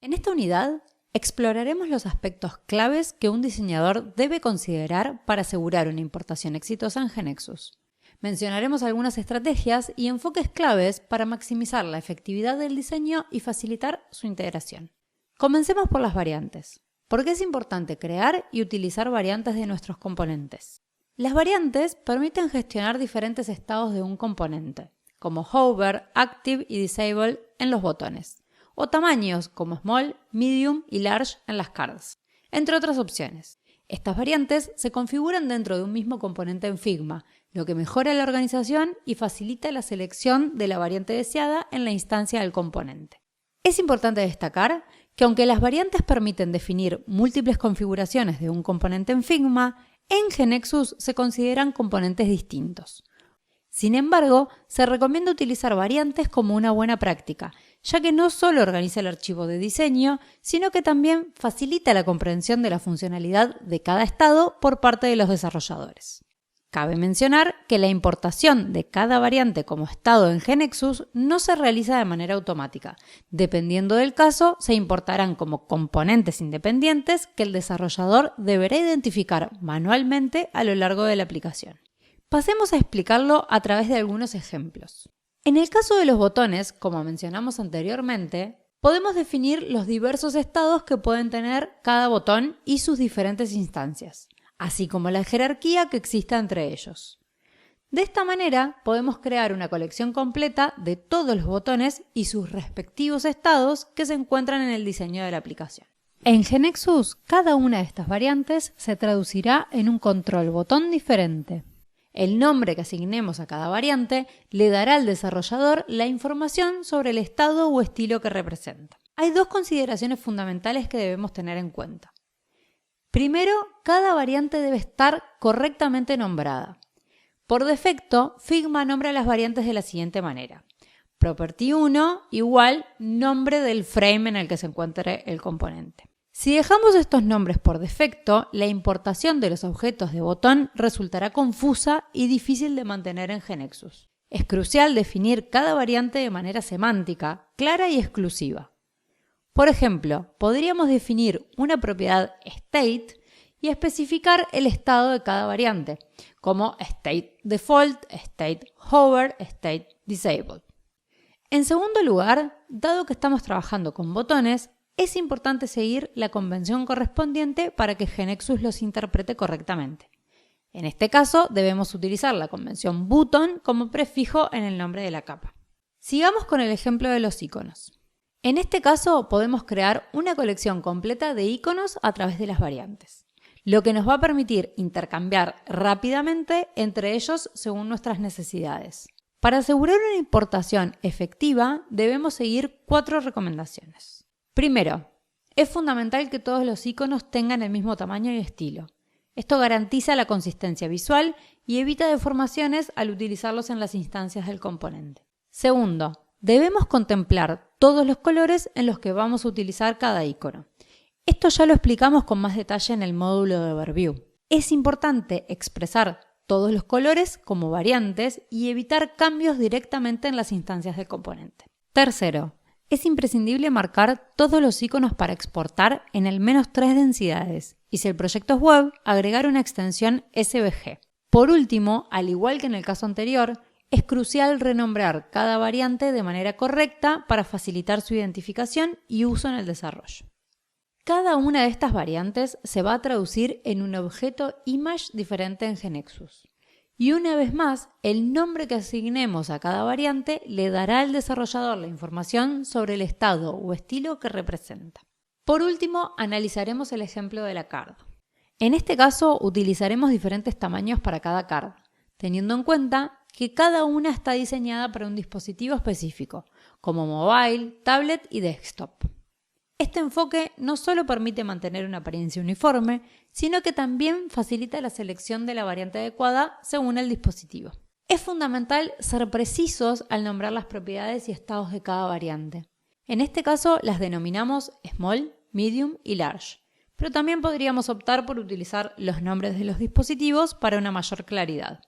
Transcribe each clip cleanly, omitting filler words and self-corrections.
En esta unidad exploraremos los aspectos claves que un diseñador debe considerar para asegurar una importación exitosa en GeneXus. Mencionaremos algunas estrategias y enfoques claves para maximizar la efectividad del diseño y facilitar su integración. Comencemos por las variantes. ¿Por qué es importante crear y utilizar variantes de nuestros componentes? Las variantes permiten gestionar diferentes estados de un componente, como hover, active y disable en los botones, o tamaños como small, medium y large en las cards, entre otras opciones. Estas variantes se configuran dentro de un mismo componente en Figma, lo que mejora la organización y facilita la selección de la variante deseada en la instancia del componente. Es importante destacar que aunque las variantes permiten definir múltiples configuraciones de un componente en Figma, en GeneXus se consideran componentes distintos. Sin embargo, se recomienda utilizar variantes como una buena práctica, ya que no solo organiza el archivo de diseño, sino que también facilita la comprensión de la funcionalidad de cada estado por parte de los desarrolladores. Cabe mencionar que la importación de cada variante como estado en GeneXus no se realiza de manera automática. Dependiendo del caso, se importarán como componentes independientes que el desarrollador deberá identificar manualmente a lo largo de la aplicación. Pasemos a explicarlo a través de algunos ejemplos. En el caso de los botones, como mencionamos anteriormente, podemos definir los diversos estados que pueden tener cada botón y sus diferentes instancias, así como la jerarquía que exista entre ellos. De esta manera, podemos crear una colección completa de todos los botones y sus respectivos estados que se encuentran en el diseño de la aplicación. En GeneXus, cada una de estas variantes se traducirá en un control botón diferente. El nombre que asignemos a cada variante le dará al desarrollador la información sobre el estado o estilo que representa. Hay dos consideraciones fundamentales que debemos tener en cuenta. Primero, cada variante debe estar correctamente nombrada. Por defecto, Figma nombra las variantes de la siguiente manera. Property 1 igual nombre del frame en el que se encuentre el componente. Si dejamos estos nombres por defecto, la importación de los objetos de botón resultará confusa y difícil de mantener en GeneXus. Es crucial definir cada variante de manera semántica, clara y exclusiva. Por ejemplo, podríamos definir una propiedad state y especificar el estado de cada variante, como state default, state hover, state disabled. En segundo lugar, dado que estamos trabajando con botones, es importante seguir la convención correspondiente para que GeneXus los interprete correctamente. En este caso, debemos utilizar la convención button como prefijo en el nombre de la capa. Sigamos con el ejemplo de los iconos. En este caso, podemos crear una colección completa de iconos a través de las variantes, lo que nos va a permitir intercambiar rápidamente entre ellos según nuestras necesidades. Para asegurar una importación efectiva, debemos seguir 4 recomendaciones. Primero, es fundamental que todos los iconos tengan el mismo tamaño y estilo. Esto garantiza la consistencia visual y evita deformaciones al utilizarlos en las instancias del componente. Segundo, debemos contemplar todos los colores en los que vamos a utilizar cada icono. Esto ya lo explicamos con más detalle en el módulo de Overview. Es importante expresar todos los colores como variantes y evitar cambios directamente en las instancias del componente. Tercero, es imprescindible marcar todos los iconos para exportar en al menos 3 densidades y si el proyecto es web, agregar una extensión SVG. Por último, al igual que en el caso anterior, es crucial renombrar cada variante de manera correcta para facilitar su identificación y uso en el desarrollo. Cada una de estas variantes se va a traducir en un objeto image diferente en GeneXus. Y una vez más, el nombre que asignemos a cada variante le dará al desarrollador la información sobre el estado o estilo que representa. Por último, analizaremos el ejemplo de la card. En este caso, utilizaremos diferentes tamaños para cada card, teniendo en cuenta que cada una está diseñada para un dispositivo específico, como mobile, tablet y desktop. Este enfoque no solo permite mantener una apariencia uniforme, sino que también facilita la selección de la variante adecuada según el dispositivo. Es fundamental ser precisos al nombrar las propiedades y estados de cada variante. En este caso las denominamos small, medium y large, pero también podríamos optar por utilizar los nombres de los dispositivos para una mayor claridad.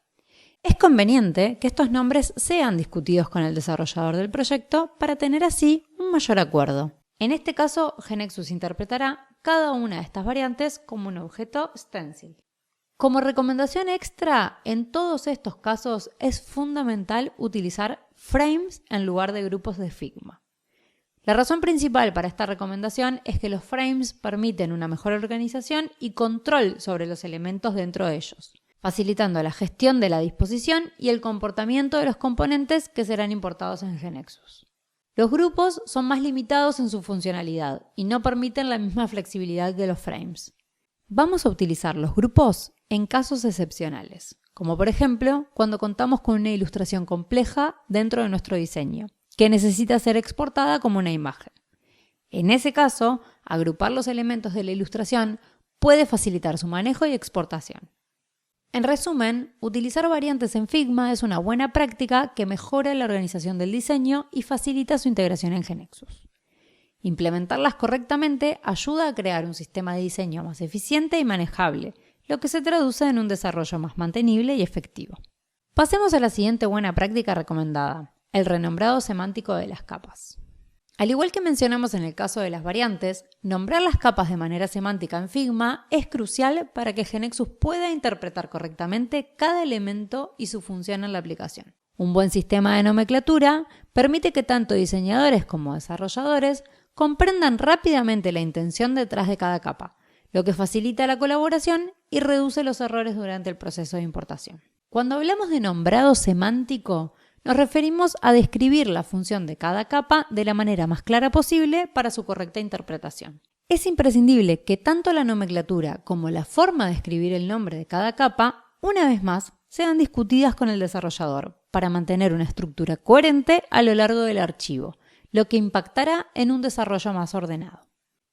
Es conveniente que estos nombres sean discutidos con el desarrollador del proyecto para tener así un mayor acuerdo. En este caso, GeneXus interpretará cada una de estas variantes como un objeto stencil. Como recomendación extra, en todos estos casos es fundamental utilizar frames en lugar de grupos de Figma. La razón principal para esta recomendación es que los frames permiten una mejor organización y control sobre los elementos dentro de ellos, facilitando la gestión de la disposición y el comportamiento de los componentes que serán importados en GeneXus. Los grupos son más limitados en su funcionalidad y no permiten la misma flexibilidad que los frames. Vamos a utilizar los grupos en casos excepcionales, como por ejemplo cuando contamos con una ilustración compleja dentro de nuestro diseño, que necesita ser exportada como una imagen. En ese caso, agrupar los elementos de la ilustración puede facilitar su manejo y exportación. En resumen, utilizar variantes en Figma es una buena práctica que mejora la organización del diseño y facilita su integración en GeneXus. Implementarlas correctamente ayuda a crear un sistema de diseño más eficiente y manejable, lo que se traduce en un desarrollo más mantenible y efectivo. Pasemos a la siguiente buena práctica recomendada, el renombrado semántico de las capas. Al igual que mencionamos en el caso de las variantes, nombrar las capas de manera semántica en Figma es crucial para que GeneXus pueda interpretar correctamente cada elemento y su función en la aplicación. Un buen sistema de nomenclatura permite que tanto diseñadores como desarrolladores comprendan rápidamente la intención detrás de cada capa, lo que facilita la colaboración y reduce los errores durante el proceso de importación. Cuando hablamos de nombrado semántico, nos referimos a describir la función de cada capa de la manera más clara posible para su correcta interpretación. Es imprescindible que tanto la nomenclatura como la forma de escribir el nombre de cada capa, una vez más, sean discutidas con el desarrollador para mantener una estructura coherente a lo largo del archivo, lo que impactará en un desarrollo más ordenado.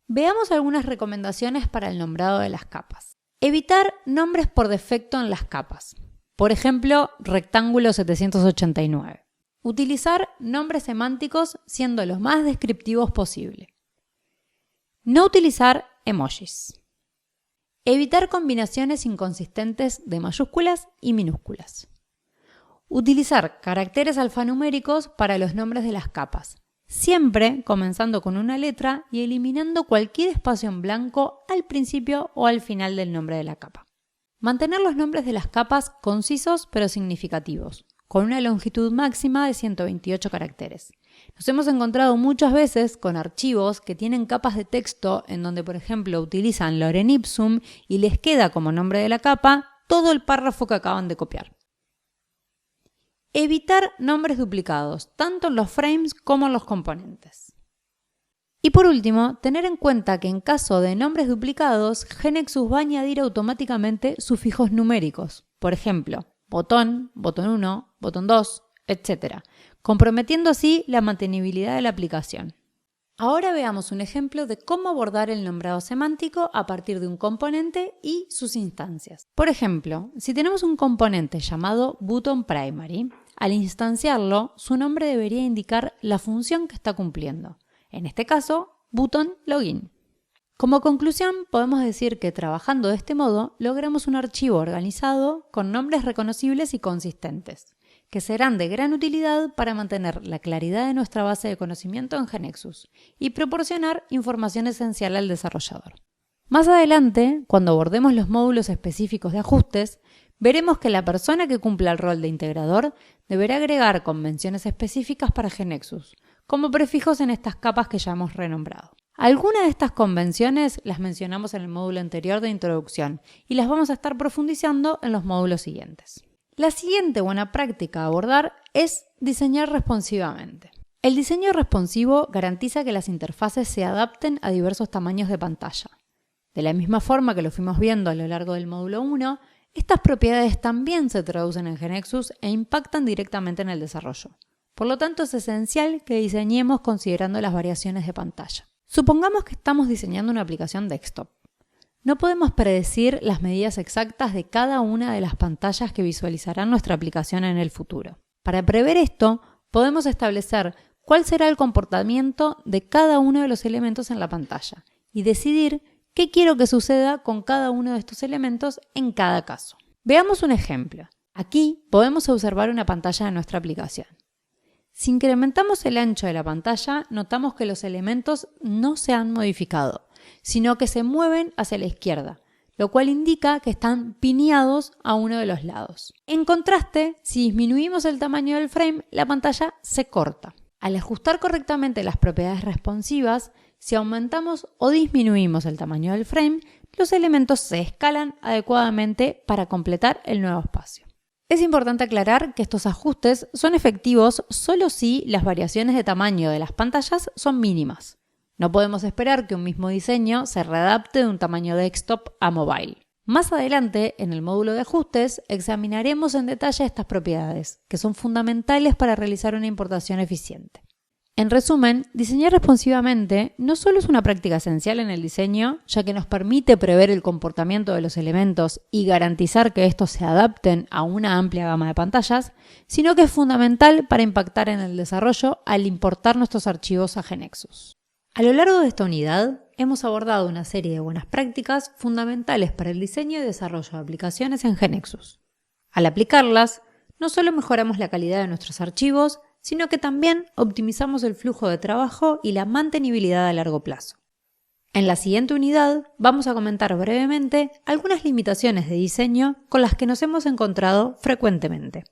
Veamos algunas recomendaciones para el nombrado de las capas. Evitar nombres por defecto en las capas. Por ejemplo, rectángulo 789. Utilizar nombres semánticos siendo los más descriptivos posible. No utilizar emojis. Evitar combinaciones inconsistentes de mayúsculas y minúsculas. Utilizar caracteres alfanuméricos para los nombres de las capas, siempre comenzando con una letra y eliminando cualquier espacio en blanco al principio o al final del nombre de la capa. Mantener los nombres de las capas concisos pero significativos, con una longitud máxima de 128 caracteres. Nos hemos encontrado muchas veces con archivos que tienen capas de texto en donde, por ejemplo, utilizan lorem ipsum y les queda como nombre de la capa todo el párrafo que acaban de copiar. Evitar nombres duplicados, tanto en los frames como en los componentes. Y por último, tener en cuenta que en caso de nombres duplicados, GeneXus va a añadir automáticamente sufijos numéricos, por ejemplo, botón, botón 1, botón 2, etc., comprometiendo así la mantenibilidad de la aplicación. Ahora veamos un ejemplo de cómo abordar el nombrado semántico a partir de un componente y sus instancias. Por ejemplo, si tenemos un componente llamado ButtonPrimary, al instanciarlo, su nombre debería indicar la función que está cumpliendo. En este caso, ButtonLogin. Como conclusión, podemos decir que trabajando de este modo, logramos un archivo organizado con nombres reconocibles y consistentes, que serán de gran utilidad para mantener la claridad de nuestra base de conocimiento en GeneXus y proporcionar información esencial al desarrollador. Más adelante, cuando abordemos los módulos específicos de ajustes, veremos que la persona que cumpla el rol de integrador deberá agregar convenciones específicas para GeneXus, como prefijos en estas capas que ya hemos renombrado. Algunas de estas convenciones las mencionamos en el módulo anterior de introducción y las vamos a estar profundizando en los módulos siguientes. La siguiente buena práctica a abordar es diseñar responsivamente. El diseño responsivo garantiza que las interfaces se adapten a diversos tamaños de pantalla. De la misma forma que lo fuimos viendo a lo largo del módulo 1, estas propiedades también se traducen en GeneXus e impactan directamente en el desarrollo. Por lo tanto, es esencial que diseñemos considerando las variaciones de pantalla. Supongamos que estamos diseñando una aplicación desktop. No podemos predecir las medidas exactas de cada una de las pantallas que visualizarán nuestra aplicación en el futuro. Para prever esto, podemos establecer cuál será el comportamiento de cada uno de los elementos en la pantalla y decidir qué quiero que suceda con cada uno de estos elementos en cada caso. Veamos un ejemplo. Aquí podemos observar una pantalla de nuestra aplicación. Si incrementamos el ancho de la pantalla, notamos que los elementos no se han modificado, sino que se mueven hacia la izquierda, lo cual indica que están pineados a uno de los lados. En contraste, si disminuimos el tamaño del frame, la pantalla se corta. Al ajustar correctamente las propiedades responsivas, si aumentamos o disminuimos el tamaño del frame, los elementos se escalan adecuadamente para completar el nuevo espacio. Es importante aclarar que estos ajustes son efectivos solo si las variaciones de tamaño de las pantallas son mínimas. No podemos esperar que un mismo diseño se readapte de un tamaño desktop a mobile. Más adelante, en el módulo de ajustes, examinaremos en detalle estas propiedades, que son fundamentales para realizar una importación eficiente. En resumen, diseñar responsivamente no solo es una práctica esencial en el diseño, ya que nos permite prever el comportamiento de los elementos y garantizar que estos se adapten a una amplia gama de pantallas, sino que es fundamental para impactar en el desarrollo al importar nuestros archivos a GeneXus. A lo largo de esta unidad, hemos abordado una serie de buenas prácticas fundamentales para el diseño y desarrollo de aplicaciones en GeneXus. Al aplicarlas, no solo mejoramos la calidad de nuestros archivos, sino que también optimizamos el flujo de trabajo y la mantenibilidad a largo plazo. En la siguiente unidad vamos a comentar brevemente algunas limitaciones de diseño con las que nos hemos encontrado frecuentemente.